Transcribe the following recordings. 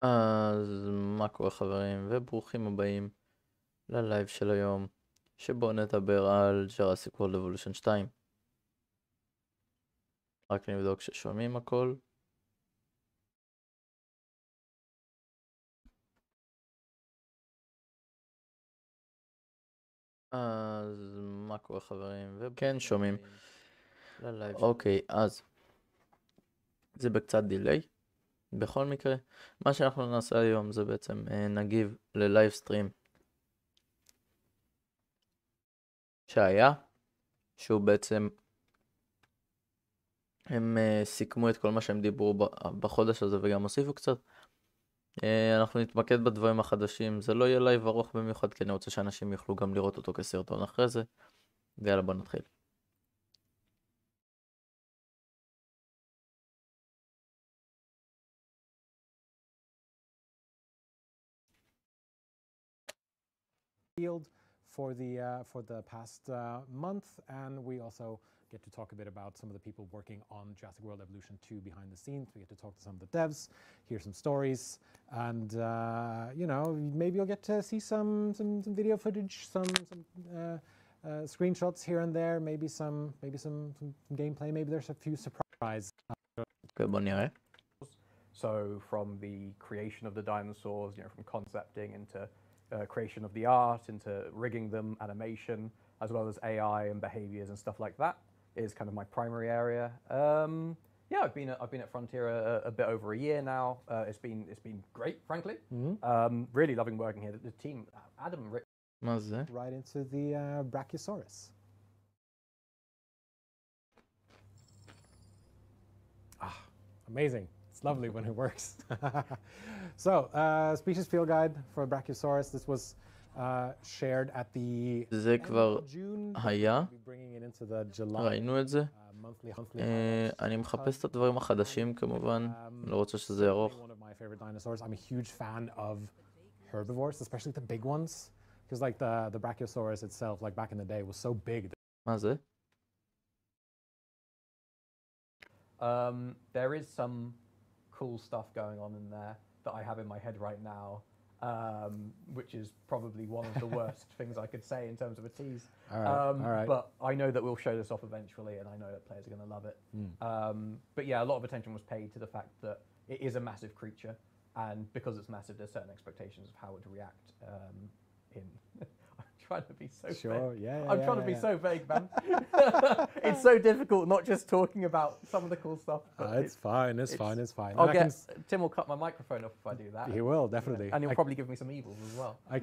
אז מה קורה חברים, וברוכים הבאים ללייב של היום, שבו נדבר על Jurassic World Evolution 2. רק נבדוק ששומעים הכל. אז מה קורה חברים, וכן שומעים. אוקיי, אז זה בקצת דיליי. בכל מקרה, מה שאנחנו נעשה היום זה בעצם נגיב ללייב סטרים שהיה, שהוא בעצם הם סיכמו את כל מה שהם דיברו בחודש הזה וגם הוסיפו קצת. אנחנו נתמקד בדברים החדשים, זה לא יהיה לייב ארוך במיוחד כי אני רוצה שאנשים יוכלו גם לראות אותו כסרטון אחרי זה. ויאללה בוא נתחיל. For the past month, and we also get to talk a bit about some of the people working on Jurassic World Evolution 2 behind the scenes. We get to talk to some of the devs, hear some stories, and you know, maybe you'll get to see some video footage, some screenshots here and there, maybe some gameplay. Maybe there's a few surprises. Okay, בוא נראה. So from the creation of the dinosaurs, you know, from concepting into creation of the art, into rigging them, animation, as well as AI and behaviors and stuff like that is kind of my primary area. Yeah, I've been at Frontier a bit over a year now. It's been great, frankly. Really loving working here. The team, Adam and Rick. מה זה? Right into the Brachiosaurus. Ah, amazing. It's lovely when it works. So, species field guide for Brachiosaurus. This was shared at the זה כבר June. היה, Bringing it into the July. ראינו את זה. Monthly אני מחפש את הדברים החדשים כמובן, לא רוצה שזה ארוך. One of my favorite dinosaurs. I'm a huge fan of herbivores, especially the big ones, because like the Brachiosaurus itself, like back in the day, was so big. מה זה? There is some cool stuff going on in there that I have in my head right now, which is probably one of the worst things I could say in terms of a tease. All right. But I know that we'll show this off eventually, and I know that players are going to love it. But yeah, a lot of attention was paid to the fact that it is a massive creature, and because it's massive, there's certain expectations of how it would react in... I'm trying to be so vague. I'm trying to be so vague, man. It's so difficult not just talking about some of the cool stuff. It's fine. It's fine. Tim will cut my microphone off if I do that. He will, definitely. And he'll probably give me some evils as well. I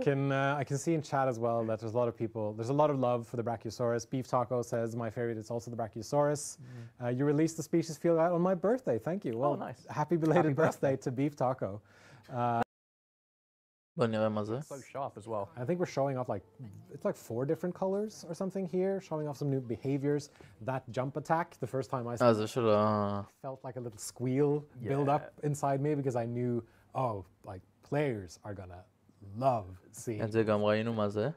can see in chat as well that there's a lot of people, there's a lot of love for the Brachiosaurus. Beef Taco says, my favorite is also the Brachiosaurus. You released the species field out on my birthday. Thank you. Well, nice. Happy belated birthday to Beef Taco. בוא נראה מה זה. So sharp as well. I think we're showing off it's like 4 different colors or something here, showing off some new behaviors. That jump attack, the first time I saw זה של felt like a little squeal build up inside me because I knew, oh, like players are gonna love seeing. את זה גם ראינו מה זה.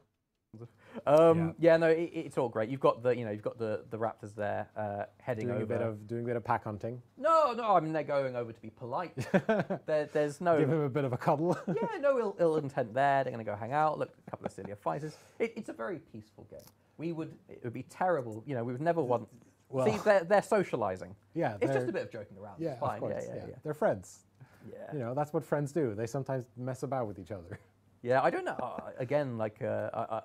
Yeah, no, it's all great. You've got the raptors there heading doing over. Doing a bit of pack hunting. No, I mean they're going over to be polite. There's no. Give him a bit of a cuddle. Yeah, no ill intent there. They're going to go hang out. Look, a couple of silly fighters. It's a very peaceful game. It would be terrible. You know, we would never want. Well, see, they're socializing. Yeah, it's just a bit of joking around. Yeah, it's fine. Of course, yeah. They're friends. Yeah. You know, that's what friends do. They sometimes mess about with each other. Yeah, I don't know. Again, like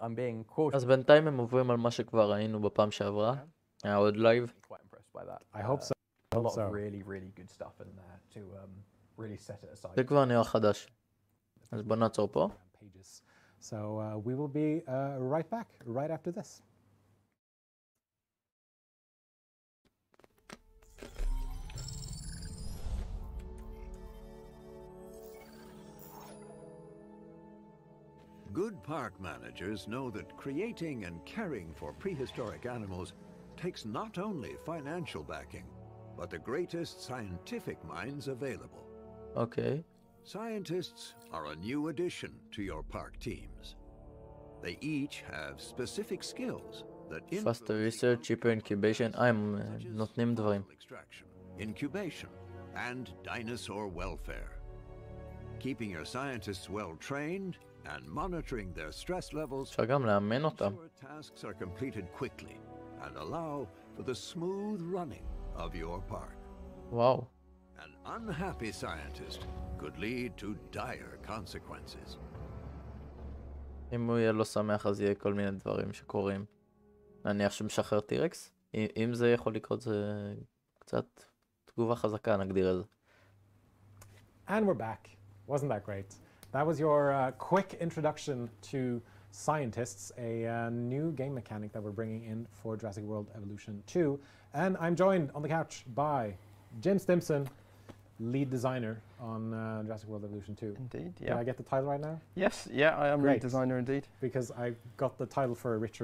I'm being cautious. אז בינתיים הם עוברים על מה שכבר ראינו בפעם שעברה. היה עוד לייב. Quite impressed by that. I hope so. A lot of really good stuff in there to really set it aside. זה כבר נראה חדש. אז בוא נעצור פה. So we will be right back right after this. Good park managers know that creating and caring for prehistoric animals takes not only financial backing, but the greatest scientific minds available. Okay. Scientists are a new addition to your park teams. They each have specific skills that Faster research, cheaper incubation. הם נותנים דברים. extraction, incubation, and dinosaur welfare. Keeping your scientists well trained and monitoring their stress levels אפשר גם לאמן אותם. ensure tasks are completed quickly and allow for the smooth running of your park. וואו. An unhappy scientist could lead to dire consequences. אם הוא יהיה לא שמח אז יהיה כל מיני דברים שקורים. נניח שמשחרר טירקס. אם זה יכול לקרות זה קצת תגובה חזקה, נגדיר את זה. And we're back. Wasn't that great? That was your quick introduction to Scientists, a new game mechanic that we're bringing in for Jurassic World Evolution 2. And I'm joined on the couch by Jim Stimson, lead designer on Jurassic World Evolution 2. Indeed, yeah. Did I get the title right now? Yes, yeah, I am Great. lead designer indeed. Because I got the title for Rich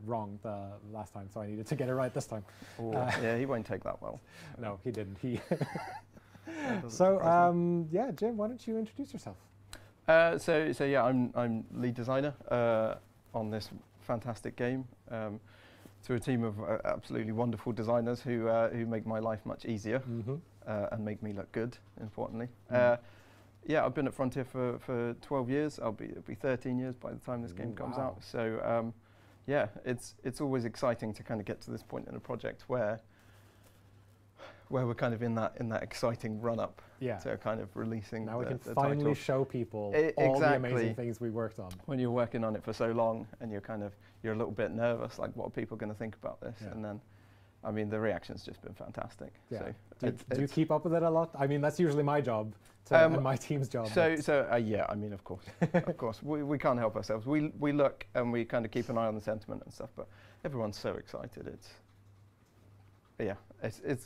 wrong the last time, so I needed to get it right this time. Oh, yeah, he won't take that well. No, he didn't. Doesn't So, surprise me. yeah, Jim, why don't you introduce yourself? So yeah, I'm lead designer on this fantastic game. To a team of absolutely wonderful designers who make my life much easier and make me look good. Importantly, yeah, I've been at Frontier for 12 years. It'll be 13 years by the time this game comes out. So yeah, it's always exciting to kind of get to this point in a project where we're kind of in that exciting run up to kind of releasing. Now we can the finally title. show people all the amazing things we worked on. When you're working on it for so long and you're a little bit nervous, like what are people going to think about this? Yeah. And then, I mean, the reaction's just been fantastic. Yeah. So Do you keep up with it a lot? I mean, that's usually my job and my team's job. Yeah, I mean, of course, of course, we can't help ourselves. We look and we kind of keep an eye on the sentiment and stuff, but everyone's so excited.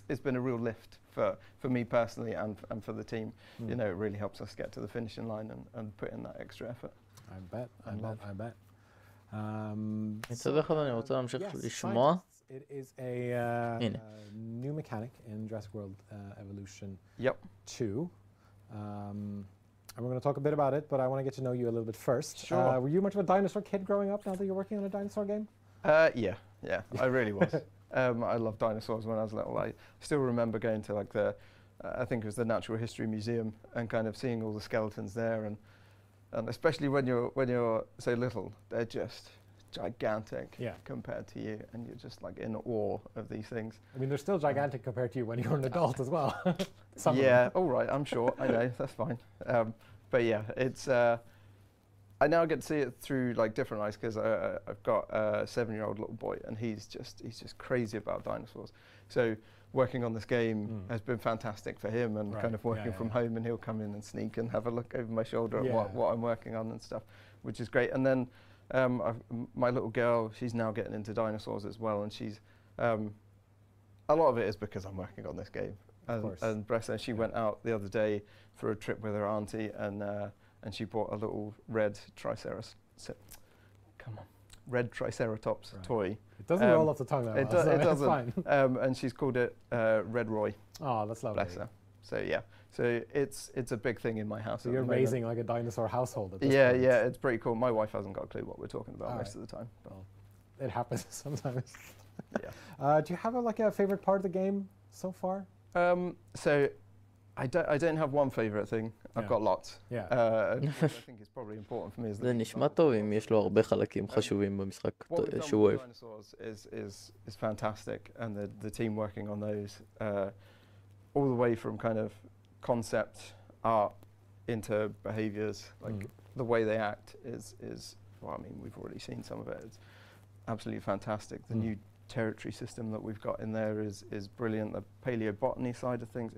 It's been a real lift for me personally and for the team. You know, it really helps us get to the finishing line and put in that extra effort. I bet. מצד אחד אני רוצה להמשיך לשמוע. It is a new mechanic in Jurassic World Evolution 2. And we're going to talk a bit about it, but I want to get to know you a little bit first. Sure. Were you much of a dinosaur kid growing up now that you're working on a dinosaur game? Yeah, I really was. I loved dinosaurs when I was little. I still remember going to like I think it was the Natural History Museum and kind of seeing all the skeletons there, and especially when you're so little, they're just gigantic compared to you, and you're just like in awe of these things. I mean, they're still gigantic compared to you when you're an adult as well. All right, I'm sure. I know, that's fine. But yeah, it's. I now get to see it through like different eyes because I've got a 7-year-old little boy, and he's just crazy about dinosaurs. So working on this game has been fantastic for him, and kind of working from home, and he'll come in and sneak and have a look over my shoulder at what I'm working on and stuff, which is great. And then my little girl, she's now getting into dinosaurs as well, and she's a lot of it is because I'm working on this game. And bless her, she went out the other day for a trip with her auntie, and she bought a little red Triceratops toy. It doesn't roll off the tongue that well. It doesn't. And she's called it Red Roy. Oh, that's lovely. Bless her. So yeah, so it's a big thing in my house. So you're raising like a dinosaur household at this point. Yeah, it's pretty cool. My wife hasn't got a clue what we're talking about most of the time. But it happens sometimes. Yeah. Do you have a favorite part of the game so far? So I don't have one favorite thing. I've got lots. Yeah. I think it's probably important for me is זה נשמע טוב אם יש לו הרבה חלקים חשובים במשחק שהוא אוהב. Dinosaurs is fantastic, and the team working on those all the way from kind of concept art into behaviors, like the way they act is well, I mean, we've already seen some of it. It's absolutely fantastic. The new territory system that we've got in there is brilliant. The paleobotany side of things,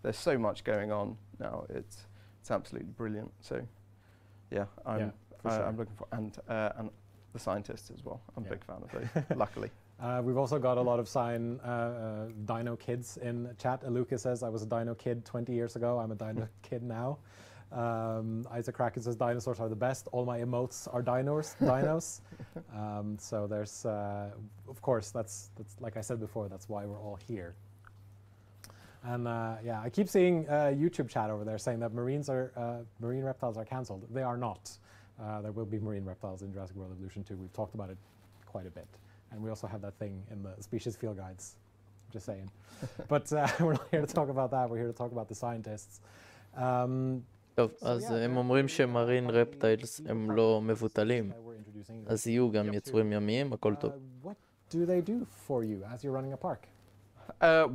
there's so much going on now. It's absolutely brilliant. So yeah, I'm looking for and the scientists as well. I'm a big fan of those. Luckily. We've also got a lot of dino kids in chat. Aluka says, I was a dino kid 20 years ago. I'm a dino kid now. Isaac Kraken says, dinosaurs are the best. All my emotes are dinos. So there's, of course, that's like I said before, that's why we're all here. And yeah, I keep seeing YouTube chat over there saying that marine reptiles are cancelled. They are not. There will be marine reptiles in Jurassic World Evolution 2. We've talked about it quite a bit. And we also have that thing in the species field guides. Just saying. But we're not here to talk about that. We're here to talk about the scientists. טוב, אז הם אומרים שמרין רפטיילס הם לא מבוטלים, אז יהיו גם יצורים ימיים, הכל טוב. What do they do for you as you're running a park?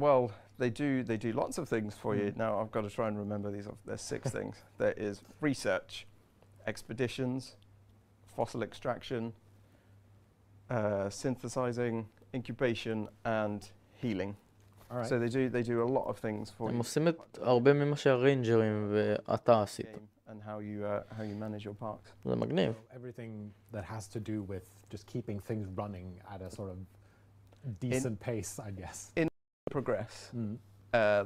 Well, they do lots of things for you. Now I've got to try and remember these. There's 6 things. There is research, expeditions, fossil extraction, synthesizing, incubation, and healing. All right. So they do a lot of things for הם you. עושים את הרבה ממה שהריינג'רים ואתה עשית. And how you manage your parks. זה מגניב. So everything that has to do with just keeping things running at a sort of decent pace, I guess. Progress.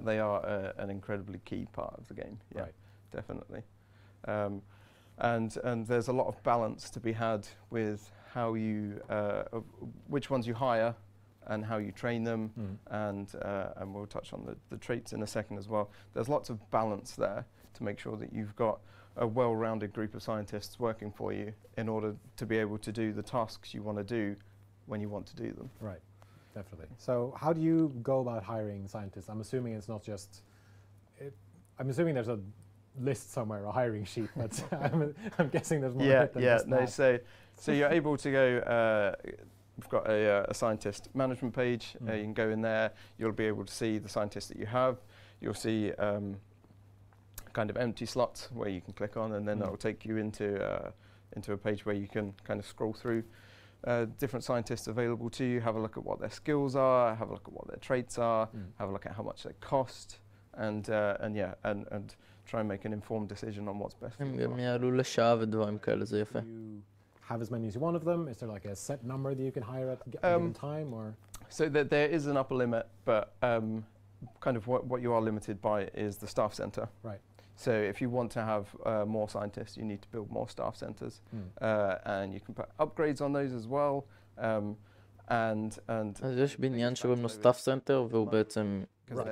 They are an incredibly key part of the game. Yeah, Right. definitely. And there's a lot of balance to be had with how you which ones you hire and how you train them, and we'll touch on the traits in a second as well. There's lots of balance there to make sure that you've got a well-rounded group of scientists working for you in order to be able to do the tasks you want to do when you want to do them. Right, definitely. So how do you go about hiring scientists? I'm assuming it's not just, I'm assuming there's a list somewhere, a hiring sheet, but I'm guessing there's more than just that. So you're able to go, we've got a scientist management page, you can go in there, you'll be able to see the scientists that you have, you'll see kind of empty slots where you can click on, and then that will take you into a page where you can kind of scroll through different scientists available to you, have a look at what their skills are, have a look at what their traits are, have a look at how much they cost, and try and make an informed decision on what's best for הם you. גם יעלו לשעה ודברים כאלה, זה יפה. You have as many as you want of them? Is there like a set number that you can hire at a given time, or? So there is an upper limit, but kind of what you are limited by is the staff center. Right. So if you want to have more scientists, you need to build more staff centers, and you can put upgrades on those as well. אז יש בניין שקוראים לו סטאפ סנטר, והוא בעצם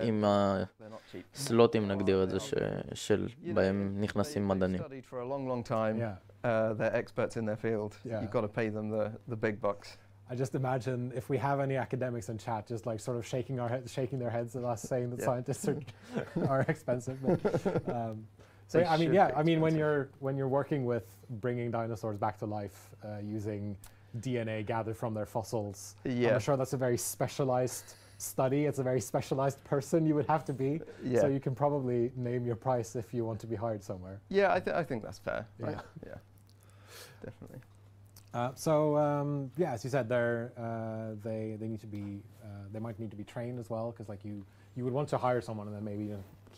עם הסלוטים, נגדיר את זה, של בהם נכנסים מדענים. Studied for a long time. They're experts in their field. You've got to pay them the big bucks. I just imagine if we have any academics in chat, just like sort of shaking their heads at us, saying that scientists are expensive. But, so I mean, yeah, I mean, when you're working with bringing dinosaurs back to life using DNA gathered from their fossils, I'm sure that's a very specialized study. It's a very specialized person you would have to be. So you can probably name your price if you want to be hired somewhere. Yeah, I think that's fair. Right? Yeah, definitely. Yeah, as you said, they need to be they might need to be trained as well, because like you would want to hire someone and then maybe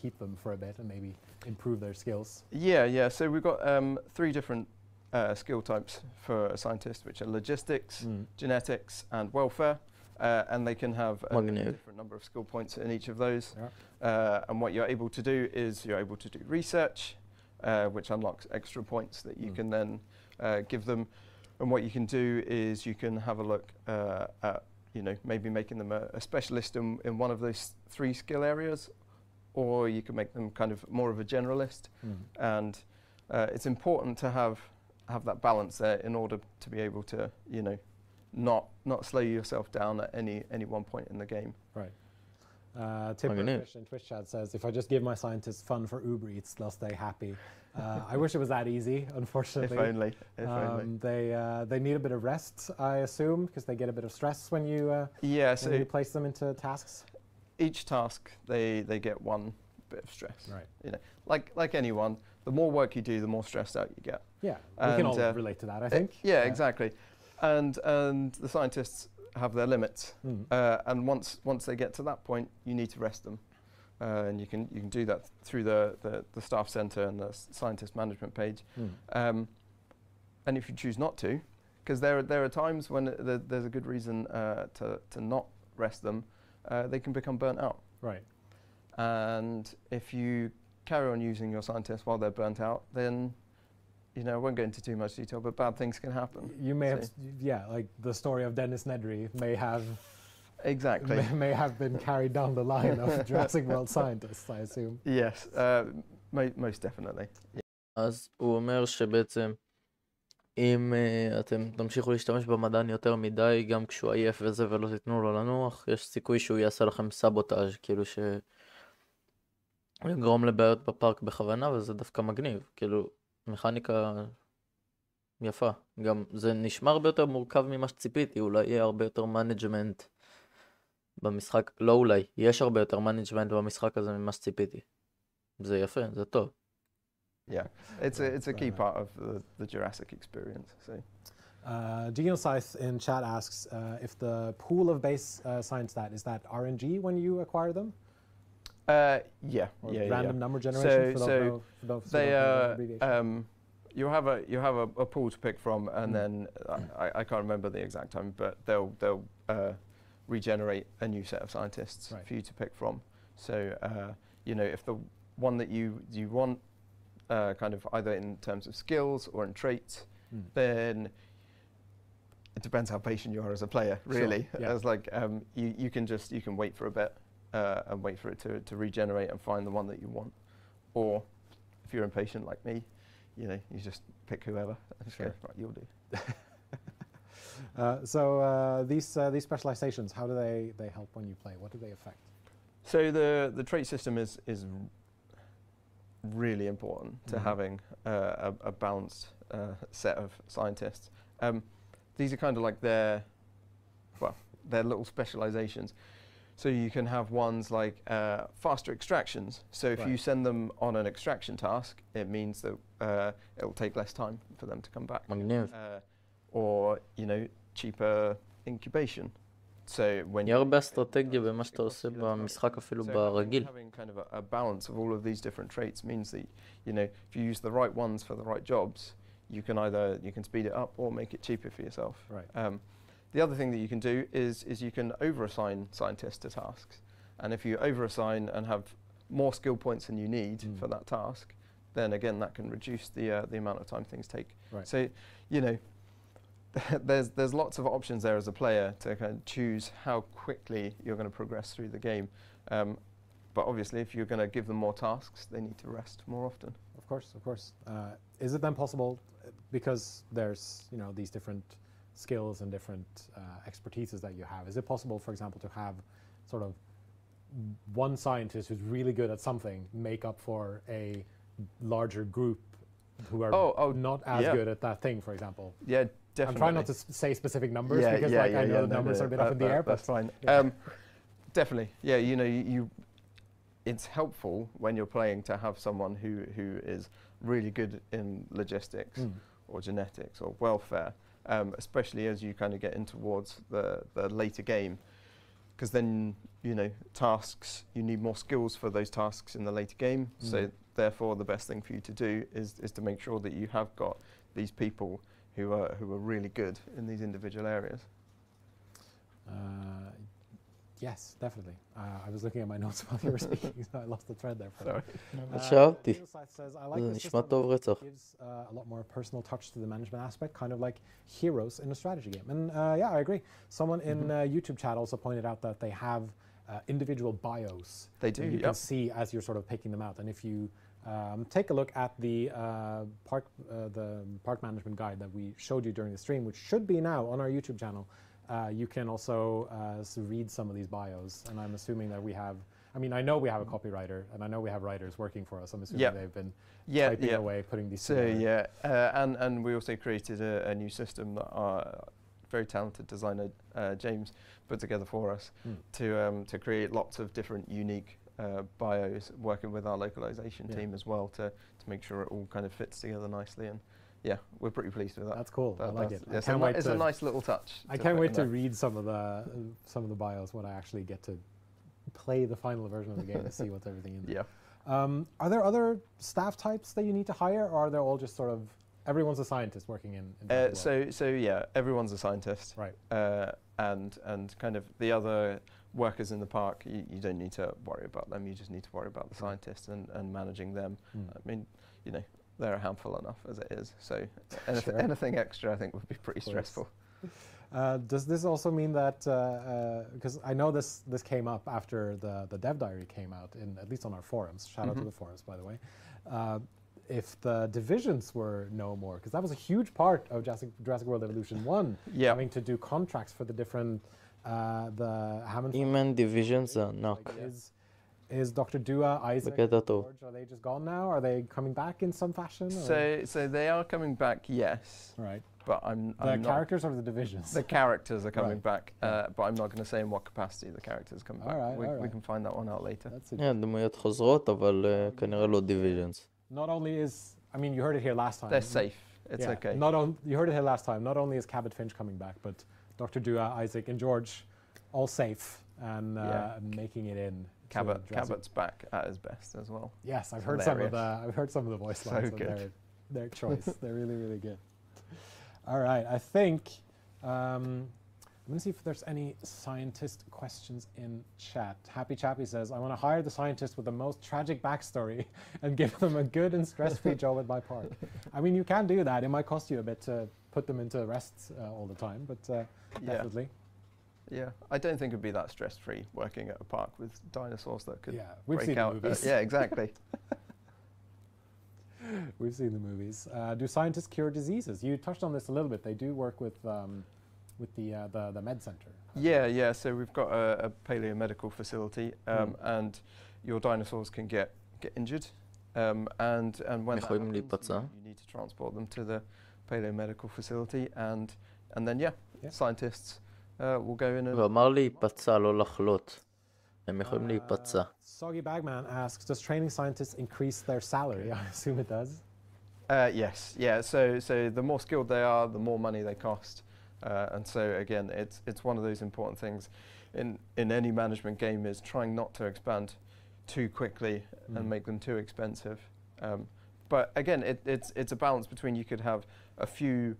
keep them for a bit and maybe improve their skills. Yeah. So we've got 3 different skill types for a scientist, which are logistics, genetics, and welfare, and they can have a different number of skill points in each of those. And what you're able to do is you're able to do research, which unlocks extra points that you can then give them. And what you can do is you can have a look at, maybe making them a specialist in one of those 3 skill areas, or you can make them kind of more of a generalist. And it's important to have that balance there in order to be able to, not slow yourself down at any one point in the game. Right. Tipper in Twitch chat says, if I just give my scientists fun for Uber Eats, they'll stay happy. I wish it was that easy, unfortunately. If only. They need a bit of rest, I assume, because they get a bit of stress when you place them into tasks. Each task, they get one bit of stress. Right. Like anyone, the more work you do, the more stressed out you get. Yeah, we can all relate to that, I think. Exactly. And the scientists have their limits, and once they get to that point, you need to rest them, and you can do that through the staff center and the scientist management page. And if you choose not to, because there are times when there's a good reason to not rest them, they can become burnt out. Right. And if you carry on using your scientists while they're burnt out, then I won't go into too much detail, but bad things can happen. You may have, like the story of Dennis Nedry may have been carried down the line of Jurassic World scientists, I assume. Yes, most definitely. אז הוא אומר שבעצם אם אתם תמשיכו להשתמש במדען יותר מדי, גם כשהוא עייף וזה ולא תיתנו לו לנוח, יש סיכוי שהוא יעשה לכם סבוטאז', כאילו לגרום לבעיות בפארק בכוונה, וזה דווקא מגניב. כאילו, מכניקה יפה. גם זה נשמע הרבה יותר מורכב ממה שציפיתי, אולי יהיה הרבה יותר מנג'מנט במשחק, לא אולי, יש הרבה יותר מנג'מנט במשחק הזה ממה שציפיתי. זה יפה, זה טוב. Yeah, it's a key part of the Jurassic experience. So. Genoscythe in chat asks if the pool of base science stat, is that RNG when you acquire them? Yeah, Or yeah, random yeah. number generation for those they abbreviation? you have a pool to pick from, and then I can't remember the exact time, but they'll regenerate a new set of scientists for you to pick from. So you know, if the one that you want, kind of either in terms of skills or in traits, then it depends how patient you are as a player, really. Sure, yeah. As like you can wait for a bit and wait for it to regenerate and find the one that you want, or if you're impatient like me, you know, you just pick whoever and just go, right, you'll do. So these specializations, how do they help when you play? What do they affect? So the trait system is really important to having a balanced set of scientists. These are kind of like their little specializations. So you can have ones like faster extractions. So if you send them on an extraction task, it means that it'll take less time for them to come back. Or, you know, cheaper incubation. So when יהיה הרבה אסטרטגיה במה שאתה עושה במשחק אפילו ברגיל. having kind of a balance of all of these different traits means that, you know, if you use the right ones for the right jobs, you can speed it up or make it cheaper for yourself. Right. The other thing that you can do is you can over-assign scientists to tasks. And if you over-assign and have more skill points than you need for that task, then again, that can reduce the amount of time things take. Right. So, you know, there's lots of options there as a player to kind of choose how quickly you're going to progress through the game. But obviously, if you're going to give them more tasks, they need to rest more often. Of course, of course. Is it then possible, because there's, you know, these different skills and different expertises that you have, is it possible, for example, to have sort of one scientist who's really good at something make up for a larger group who are not as good at that thing, for example? Yeah, definitely. I'm trying not to say specific numbers because I know the numbers are a bit up in the air. That's fine. Definitely. Yeah, you know, it's helpful when you're playing to have someone who is really good in logistics or genetics or welfare. Especially as you kind of get in towards the later game, because then, you know, tasks, you need more skills for those tasks in the later game. So therefore, the best thing for you to do is to make sure that you have got these people who are really good in these individual areas. Yes, definitely. I was looking at my notes while you were speaking, so I lost the thread there. Sorry. שאלתי. Says, I like זה this נשמע system טוב רצח. gives a lot more personal touch to the management aspect, kind of like heroes in a strategy game. And yeah, I agree. Someone in YouTube chat also pointed out that they have individual bios. They do, that you can see as you're sort of picking them out. And if you take a look at the park management guide that we showed you during the stream, which should be now on our YouTube channel, you can also read some of these bios. And I'm assuming that we have, I mean, I know we have a copywriter, and I know we have writers working for us. I'm assuming they've been typing away, putting these together. And we also created a new system that our very talented designer James put together for us to create lots of different unique bios, working with our localization team as well to make sure it all kind of fits together nicely. And yeah, we're pretty pleased with that. That's cool. I like it. It's a nice little touch. I can't wait to read some of the bios when I actually get to play the final version of the game to see what's everything in there. Yeah. Are there other staff types that you need to hire, or are they all just sort of everyone's a scientist working in so yeah, everyone's a scientist. Right. And kind of the other workers in the park, you don't need to worry about them. You just need to worry about the scientists and managing them. I mean, you know, they're a handful enough as it is. So anything extra, I think, would be pretty stressful. Does this also mean that, because I know this came up after the dev diary came out, at least on our forums, shout out to the forums, by the way, if the divisions were no more, because that was a huge part of Jurassic World Evolution 1, having to do contracts for the different, the Hammond... אם אין divisions זה ענק. Is Dr. Dua, Isaac, בקטע and טוב. George, are they just gone now? Are they coming back in some fashion? Or? So they are coming back, yes, Right. but I'm The not. characters or the divisions? The characters are coming Right. back, but I'm not going to say in what capacity the characters are coming back. Alright, We alright. can find that one out later. That's it. כן, דמויות חוזרות, אבל כנראה לא divisions. Not only is, I mean, you heard it here last time. They're safe. It's Yeah, okay. You heard it here last time. Not only is Cabot Finch coming back, but Dr. Dua, Isaac, and George all safe and making it in. to Jurassic- Cabot's back at his best as well. Yes, I've It's heard hilarious. I've heard some of the voice So lines. And good. their choice. They're really, really good. All right, I think I'm going to see if there's any scientist questions in chat. Happy Chappy says, I want to hire the scientist with the most tragic backstory and give them a good and stress-free job at my park. I mean, you can do that. It might cost you a bit to put them into rest all the time, but definitely. Yeah, I don't think it'd be that stress-free working at a park with dinosaurs that could We've break seen out. the movies. Yeah, exactly. We've seen the movies. Do scientists cure diseases? You touched on this a little bit. They do work with the med center. Yeah. So we've got a paleomedical facility, and your dinosaurs can get injured, and when that יכולים happens, להיפצע. you need to transport them to the paleomedical facility, and then scientists will go in and. הוא אמר להיפצע, לא לחלות. הם יכולים להיפצע. Soggy Bagman asks, does training scientists increase their salary? I assume it does. Yes, yeah. So the more skilled they are, the more money they cost, and so again, it's one of those important things in any management game is trying not to expand too quickly and make them too expensive. But again, it's a balance between you could have a few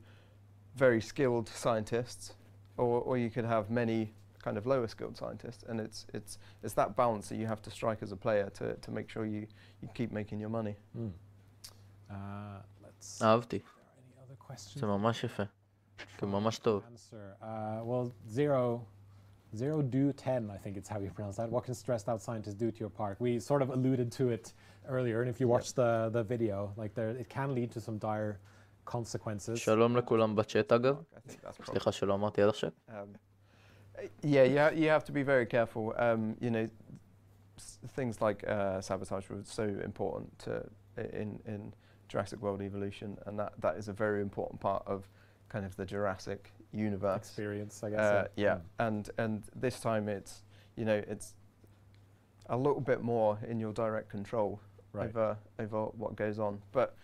very skilled scientists, or you could have many kind of lower skilled scientists, and it's that balance that you have to strike as a player to make sure you keep making your money. Let's. אהבתי. Any other questions? זה ממש יפה. זה ממש טוב. Answer. Well, 0 do 10, I think it's how you pronounce that. What can stressed out scientists do to your park? We sort of alluded to it earlier, and if you watch the video, like it can lead to some dire consequences. שלום לכולם בצ'אט אגב. I think that's probably. סליחה שלא אמרתי עד עכשיו. Yeah, you have to be very careful. You know, things like sabotage were so important in Jurassic World Evolution, and that is a very important part of kind of the Jurassic universe. Experience, I guess. Yeah, and this time it's a little bit more in your direct control over what goes on. But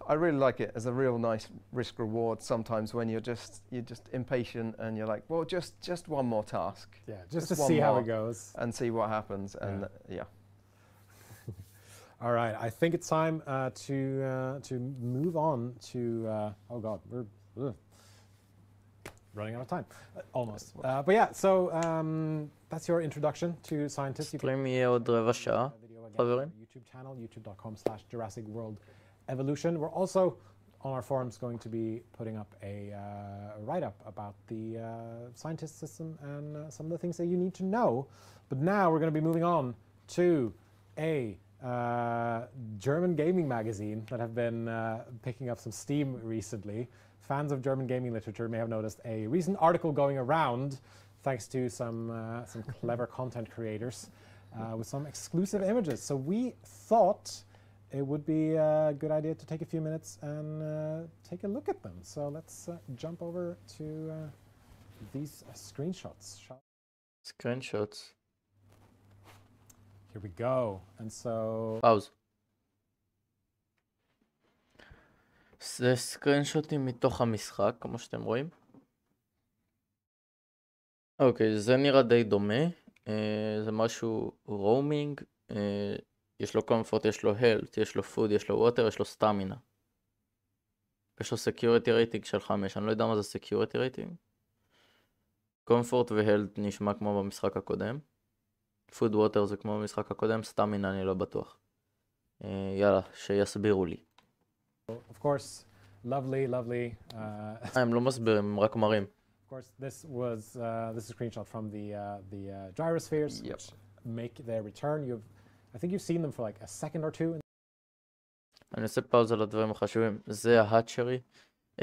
I really like it as a real nice risk reward sometimes when you're just impatient and you're like, well, just one more task. Yeah, just to one see how more it goes. and see what happens. And yeah. All right, I think it's time to move on to. Oh God, we're running out of time, almost. But yeah, so that's your introduction to scientists. You פלאים יהיה עוד רבע שעה, חברים. YouTube channel, youtube.com/Jurassic World Evolution. We're also on our forums going to be putting up a write-up about the scientist system and some of the things that you need to know. But now we're going to be moving on to a German gaming magazine that have been picking up some steam recently. Fans of German gaming literature may have noticed a recent article going around, thanks to some clever content creators, with some exclusive images. So we thought it would be a good idea to take a few minutes and take a look at them. So let's jump over to these screenshots. Screenshots. Here we go. And so... פאוז. זה סקרינשוטים מתוך המשחק, כמו שאתם רואים. אוקיי, זה נראה די דומה. זה משהו רומינג. יש לו קומפורט, יש לו הלט, יש לו פוד, יש לו ווטר, יש לו סטמינה. יש לו סקיוריטי רייטינג של 5. אני לא יודע מה זה סקיוריטי רייטינג. קומפורט והלט נשמע כמו במשחק הקודם. פוד ווטר זה כמו במשחק הקודם, סטמינה אני לא בטוח. יאללה, שיסבירו לי. Of course, lovely. הם לא מסבירים, הם רק מראים. Of course, this is a screenshot from the gyrospheres, which make their return. I think you've seen them for like a second or two. אני עושה פאוזה לדברים החשובים. זה ההאצ'רי.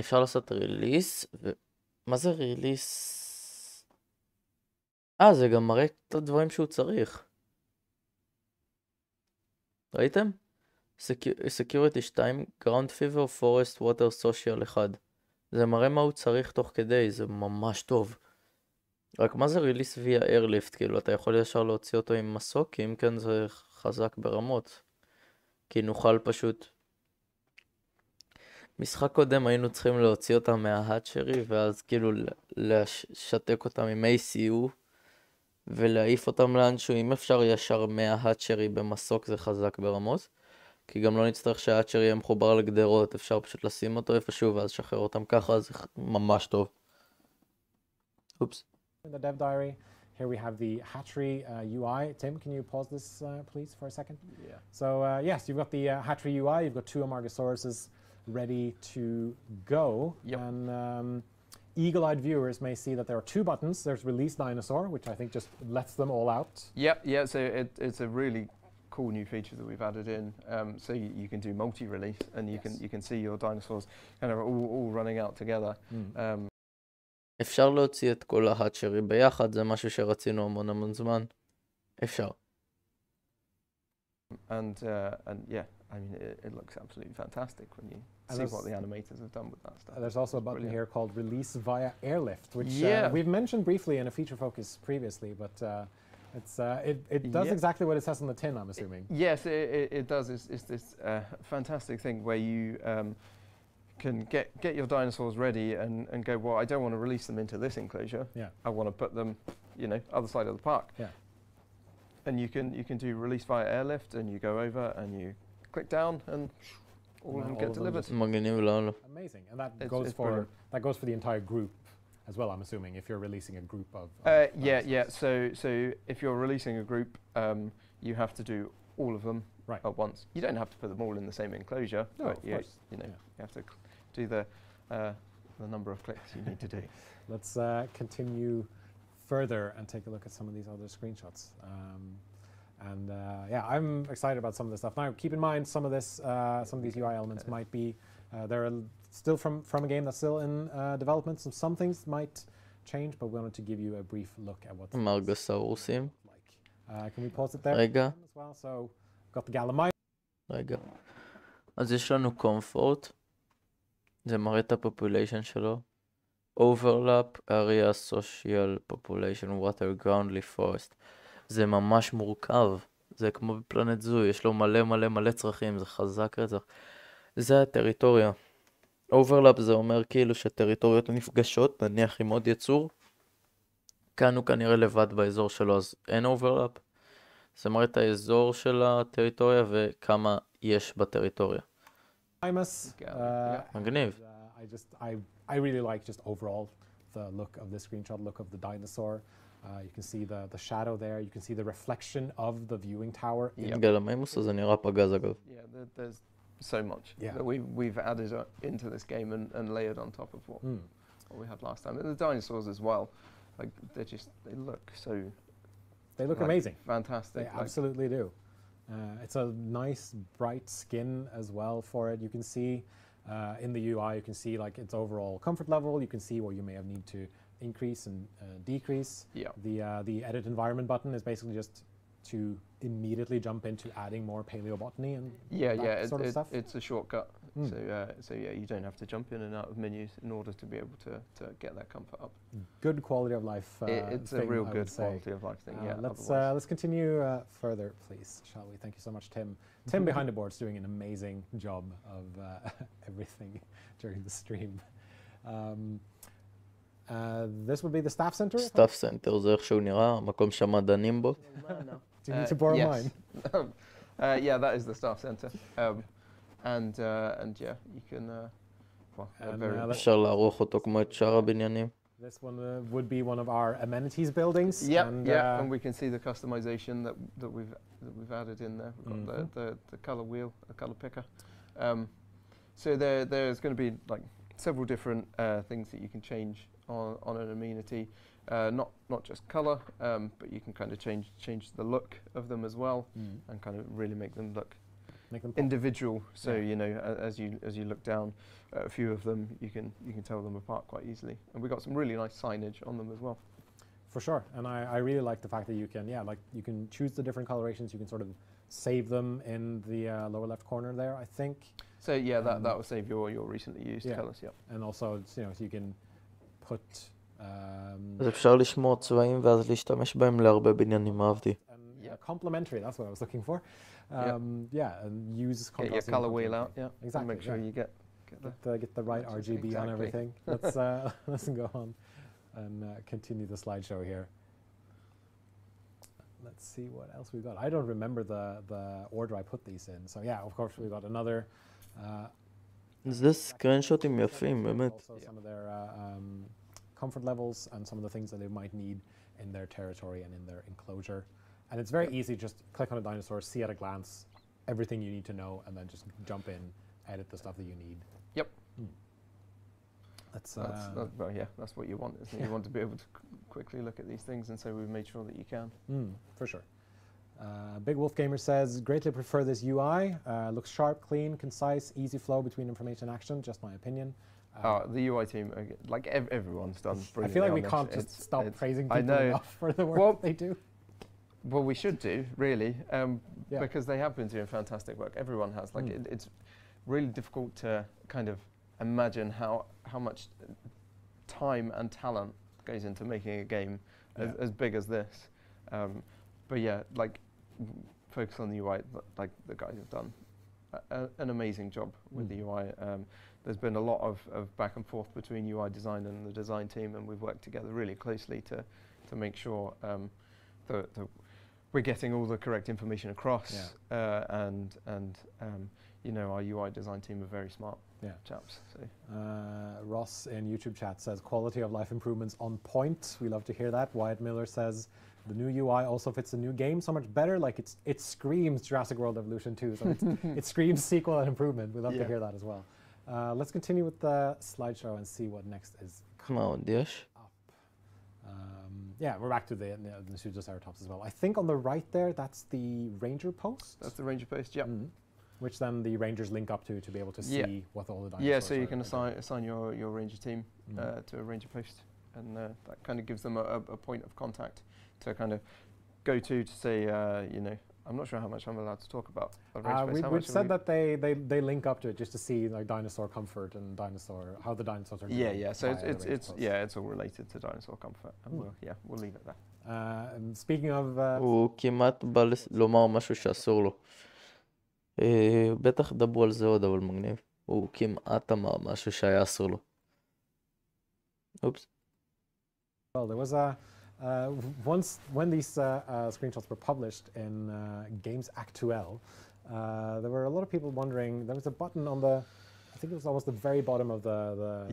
אפשר לעשות ריליס. מה זה ריליס? זה גם מראה את הדברים שהוא צריך. ראיתם? Security 2, Ground Fever, Forest Water Social 1. זה מראה מה הוא צריך תוך כדי, זה ממש טוב. רק מה זה ריליס via airlift? כאילו, אתה יכול ישר להוציא אותו עם מסוק, כי אם כן זה חזק ברמות. כי נוכל פשוט... משחק קודם היינו צריכים להוציא אותם מההאצ'רי, ואז כאילו לשתק אותם עם ACU, ולהעיף אותם לאנשהו, אם אפשר ישר מההאצ'רי במסוק זה חזק ברמות. כי גם לא נצטרך שההאצ'רי יהיה מחובר לגדרות, אפשר פשוט לשים אותו איפשהו, ואז שחרר אותם ככה, זה ממש טוב. אופס. In the dev diary, here we have the hatchery UI. Tim, can you pause this, please, for a second? Yeah. So, yes, you've got the hatchery UI. You've got 2 Amargosauruses ready to go. Yep. And eagle-eyed viewers may see that there are 2 buttons. There's release dinosaur, which I think just lets them all out. Yeah. So it's a really cool new feature that we've added in. So you can do multi-release, and you can see your dinosaurs kind of all running out together. אפשר להוציא את כל ההאצ'רי ביחד, זה משהו שרצינו המון זמן. אפשר. And yeah, I mean, it looks absolutely fantastic when you see what the animators have done with that stuff. There's also a button brilliant. here called release via airlift, which we've mentioned briefly in a feature focus previously, but it does exactly what it says on the tin, I'm assuming. Yes, it does. It's this fantastic thing where you can get your dinosaurs ready and go, well, I don't want to release them into this enclosure. Yeah. I want to put them, other side of the park. Yeah. And you can do release via airlift, and you go over and you click down, and all of them get delivered. מגניב לאללה. Amazing, and that goes for the entire group as well, I'm assuming, if you're releasing a group of yeah. So if you're releasing a group, you have to do all of them at once. You don't have to put them all in the same enclosure, no, but of course. You have to do the number of clicks you need to do. Let's continue further and take a look at some of these other screenshots. Yeah, I'm excited about some of this stuff. Now, keep in mind, some of these UI elements might be they're still from a game that's still in development. So some things might change, but we wanted to give you a brief look at what אמרגוסאורוסים. can we pause it there רגע. as well? So, got the Galamai. רגע. אז יש לנו comfort. זה מראה את הפופוליישן שלו. overlap, area, social, population, water, groundly, forest. זה ממש מורכב. זה כמו בפלנט זו, יש לו מלא צרכים, זה חזק רצח. זה הטריטוריה. overlap זה אומר כאילו שטריטוריות נפגשות, נניח עם עוד יצור. כאן הוא כנראה לבד באזור שלו, אז אין overlap. זה מראה את האזור של הטריטוריה וכמה יש בטריטוריה. מגניב. I really like just overall the look of this screenshot, look of the dinosaur. You can see the shadow there. You can see the reflection of the viewing tower. גלמימוס הזה נראה פגז אגב. Yeah, there's so much that we've added into this game and layered on top of what we had last time. And the dinosaurs as well, like they look so. They look amazing. Fantastic. They absolutely do. It's a nice bright skin as well for it. You can see in the UI, you can see like its overall comfort level. You can see where you may have need to increase and decrease. Yeah. The edit environment button is basically just to immediately jump into adding more paleobotany and sort of stuff. It's a shortcut. So you don't have to jump in and out of menus in order to be able to get that comfort up. Good quality of life. It's a real good quality of life thing. Let's continue further, please, shall we? Thank you so much, Tim. Tim behind the board is doing an amazing job of everything during the stream. This would be the staff center? Staff center, זה איך שהוא נראה, המקום שהמדענים בו. Do you need to borrow mine? Yeah, that is the staff center. And yeah, you can... אפשר לערוך אותו כמו את שאר הבניינים. This one would be one of our amenities buildings. And we can see the customization that we've added in there. We've got the color wheel, the color picker. So there's going to be like several different things that you can change on an amenity. Not just color, but you can kind of change the look of them as well, and kind of really make them look individual. So as you look down at a few of them, you can tell them apart quite easily. And we got some really nice signage on them as well. For sure, and I really like the fact that you can you can choose the different colorations. You can sort of save them in the lower left corner there, I think. So yeah, that will save your recently used colors. Yeah. And also, so you can put. אז אפשר לשמור צבעים ואז להשתמש בהם להרבה בניינים, אהבתי. Complementary, that's what I was looking for. And use get your color wheel out, exactly. Make sure you get the right RGB on everything. Let's go on and continue the slideshow here. Let's see what else we've got. I don't remember the order I put these in. So yeah, of course we've got another. זה סקרינשוטים יפים, באמת. Also some of their comfort levels and some of the things that they might need in their territory and in their enclosure. And it's very easy, just click on a dinosaur, see at a glance everything you need to know, and then just jump in, edit the stuff that you need. Yep. That's what you want, isn't it? You want to be able to quickly look at these things, and so we've made sure that you can. For sure. Big Wolf Gamer says, greatly prefer this UI. Looks sharp, clean, concise, easy flow between information and action, just my opinion. The UI team, like everyone's done brilliantly. I feel like we can't just stop praising people enough for the work they do. Well, we should do, really, because they have been doing fantastic work. Everyone has. Like, it's really difficult to kind of imagine how much time and talent goes into making a game as big as this. But yeah, like, focus on the UI. Like, the guys have done an amazing job with the UI. There's been a lot of back and forth between UI design and the design team, and we've worked together really closely to make sure that we're getting all the correct information across, and you know, our UI design team are very smart chaps. So. Ross in YouTube chat says quality of life improvements on point. We love to hear that. Wyatt Miller says the new UI also fits the new game so much better. Like it screams Jurassic World Evolution 2. So it screams sequel and improvement. We love to hear that as well. Let's continue with the slideshow and see what next is coming up. Yeah, we're back to the Pseudoceratops as well. I think on the right there, that's the ranger post. That's the ranger post, yeah. Which then the rangers link up to be able to see what all the dinosaurs are. Yeah, so you can assign your ranger team to a ranger post, and that kind of gives them a point of contact to kind of go to say, you know, I'm not sure how much I'm allowed to talk about. We've said that they link up to it just to see like dinosaur comfort and how the dinosaurs are doing. Yeah. So it's all related to dinosaur comfort, and we'll leave it there. Speaking of, הוא כמעט בא לומר משהו שאסור לו. בטח דברו על זה עוד, אבל מגניב. הוא כמעט אמר משהו שהיה אסור לו. Oops. Well, there was once when these screenshots were published in Games Actuel, there were a lot of people wondering. There was a button on the, I think it was almost the very bottom of the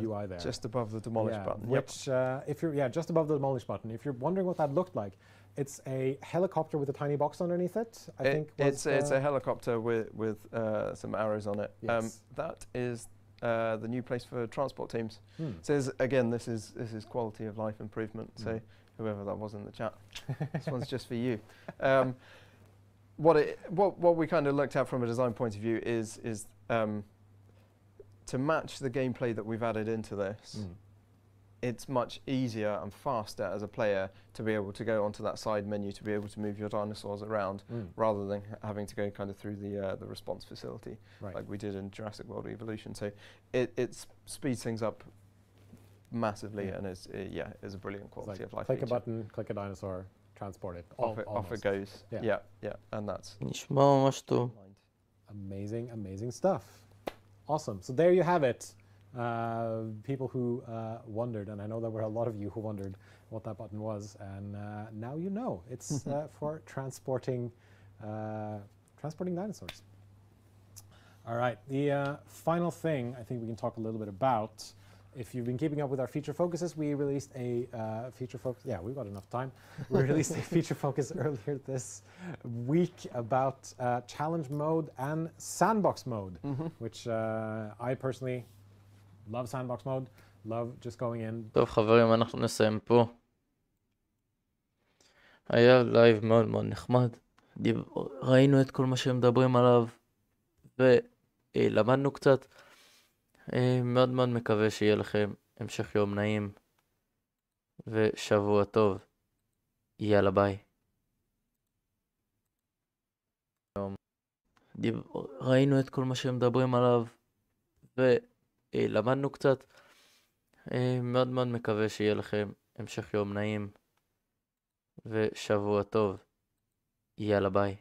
UI there, just above the demolish button. Which, if you're just above the demolish button, if you're wondering what that looked like, it's a helicopter with a tiny box underneath it. I think it's a helicopter with some arrows on it. Yes. That is the new place for transport teams. So again, this is quality of life improvement. So whoever that was in the chat, this one's just for you. What we kind of looked at from a design point of view is to match the gameplay that we've added into this. It's much easier and faster as a player to be able to go onto that side menu to be able to move your dinosaurs around rather than having to go kind of through the response facility like we did in Jurassic World Evolution. So it speeds things up massively and is a brilliant quality of life. Click a button, click a dinosaur, transport it. Off it goes. Yeah, and that's amazing stuff. Awesome. So there you have it. People who wondered, and I know there were a lot of you who wondered what that button was, and now you know. It's for transporting dinosaurs. All right, the final thing I think we can talk a little bit about. If you've been keeping up with our feature focuses, we released a feature focus. Yeah, we've got enough time. We released a feature focus earlier this week about challenge mode and sandbox mode, which I personally love sandbox mode, love just going in. טוב חברים, אנחנו נסיים פה. היה לייב מאוד מאוד נחמד. ראינו את כל מה שהם מדברים עליו, ולמדנו קצת. מאוד מאוד מקווה שיהיה לכם המשך יום נעים, ושבוע טוב. יאללה ביי. ראינו את כל מה שהם מדברים עליו, ולמדנו קצת. מאוד מאוד מקווה שיהיה לכם המשך יום נעים, ושבוע טוב. יאללה ביי.